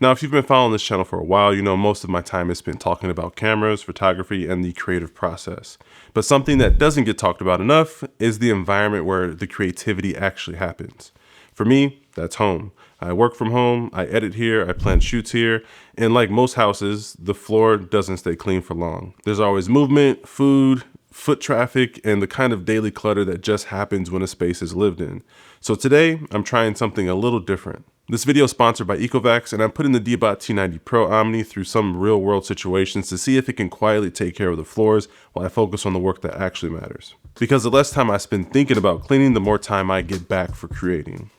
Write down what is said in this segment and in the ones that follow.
Now, if you've been following this channel for a while, you know most of my time is spent talking about cameras, photography, and the creative process. But something that doesn't get talked about enough is the environment where the creativity actually happens. For me, that's home. I work from home, I edit here, I plan shoots here, and like most houses, the floor doesn't stay clean for long. There's always movement, food, foot traffic, and the kind of daily clutter that just happens when a space is lived in. So today, I'm trying something a little different. This video is sponsored by Ecovacs, and I'm putting the DEEBOT T90 Pro Omni through some real world situations to see if it can quietly take care of the floors while I focus on the work that actually matters. Because the less time I spend thinking about cleaning, the more time I get back for creating.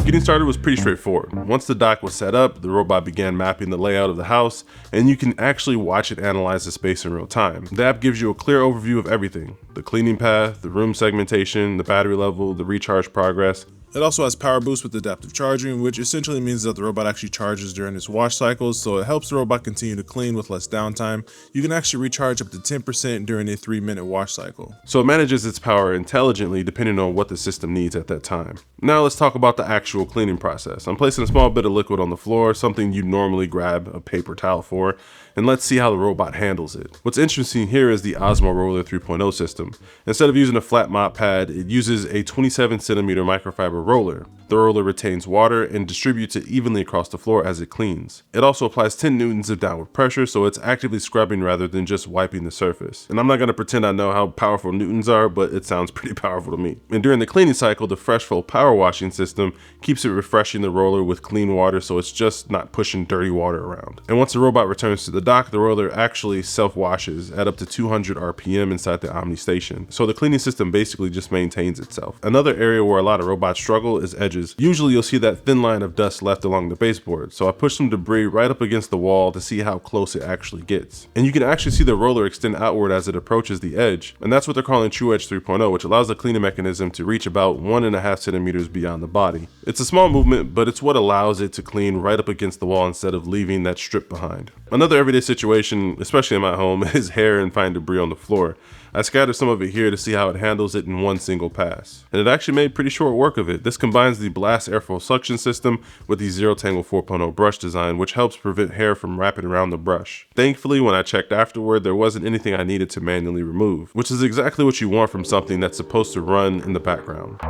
Getting started was pretty straightforward. Once the dock was set up, the robot began mapping the layout of the house, and you can actually watch it analyze the space in real time. The app gives you a clear overview of everything: the cleaning path, the room segmentation, the battery level, the recharge progress. It also has power boost with adaptive charging, which essentially means that the robot actually charges during its wash cycles, so it helps the robot continue to clean with less downtime. You can actually recharge up to 10% during a 3-minute wash cycle. So it manages its power intelligently depending on what the system needs at that time. Now let's talk about the actual cleaning process. I'm placing a small bit of liquid on the floor, something you'd normally grab a paper towel for, and let's see how the robot handles it. What's interesting here is the Osmo Roller 3.0 system. Instead of using a flat mop pad, it uses a 27cm microfiber roller. The roller retains water and distributes it evenly across the floor as it cleans. It also applies 10 newtons of downward pressure, so it's actively scrubbing rather than just wiping the surface. And I'm not going to pretend I know how powerful newtons are, but it sounds pretty powerful to me. And during the cleaning cycle, the Fresh Flow power washing system keeps it refreshing the roller with clean water, so it's just not pushing dirty water around. And once the robot returns to the dock, the roller actually self-washes at up to 200 RPM inside the Omni station. So the cleaning system basically just maintains itself. Another area where a lot of robots struggle is edges. Usually you'll see that thin line of dust left along the baseboard. So I push some debris right up against the wall to see how close it actually gets. And you can actually see the roller extend outward as it approaches the edge. And that's what they're calling True Edge 3.0, which allows the cleaning mechanism to reach about 1.5 centimeters beyond the body. It's a small movement, but it's what allows it to clean right up against the wall instead of leaving that strip behind. Another everyday situation, especially in my home, is hair and fine debris on the floor. I scattered some of it here to see how it handles it in one single pass. And it actually made pretty short work of it. This combines the Blast Airflow suction system with the Zero Tangle 4.0 brush design, which helps prevent hair from wrapping around the brush. Thankfully, when I checked afterward, there wasn't anything I needed to manually remove, which is exactly what you want from something that's supposed to run in the background.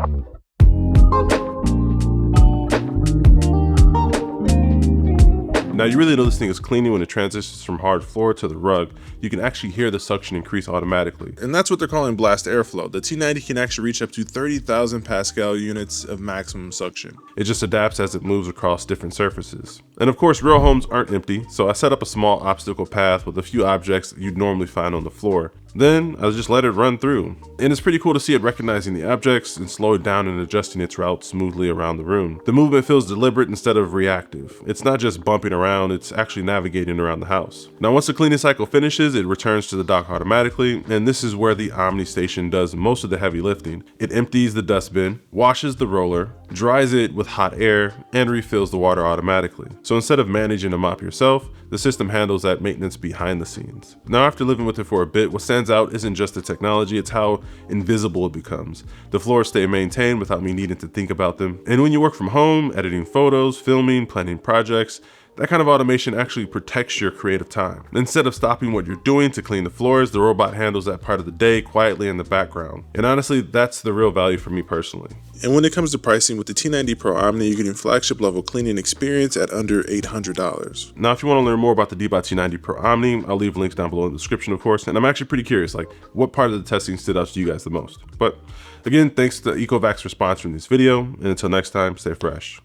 Now you really know this thing is cleaning when it transitions from hard floor to the rug. You can actually hear the suction increase automatically. And that's what they're calling blast airflow. The T90 can actually reach up to 30,000 Pascal units of maximum suction. It just adapts as it moves across different surfaces. And of course, real homes aren't empty, so I set up a small obstacle path with a few objects that you'd normally find on the floor. Then I'll just let it run through. And it's pretty cool to see it recognizing the objects and slow it down and adjusting its route smoothly around the room. The movement feels deliberate instead of reactive. It's not just bumping around, it's actually navigating around the house. Now once the cleaning cycle finishes, it returns to the dock automatically, and this is where the Omni station does most of the heavy lifting. It empties the dustbin, washes the roller, dries it with hot air, and refills the water automatically. So instead of managing a mop yourself, the system handles that maintenance behind the scenes. Now after living with it for a bit, what stands out isn't just the technology, it's how invisible it becomes. The floors stay maintained without me needing to think about them. And when you work from home, editing photos, filming, planning projects, that kind of automation actually protects your creative time. Instead of stopping what you're doing to clean the floors, the robot handles that part of the day quietly in the background. And honestly, that's the real value for me personally. And when it comes to pricing, with the T90 Pro Omni, you're getting flagship level cleaning experience at under $800. Now, if you want to learn more about the DEEBOT T90 Pro Omni, I'll leave links down below in the description, of course. And I'm actually pretty curious, like, what part of the testing stood out to you guys the most? But again, thanks to Ecovacs for sponsoring this video. And until next time, stay fresh.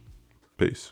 Peace.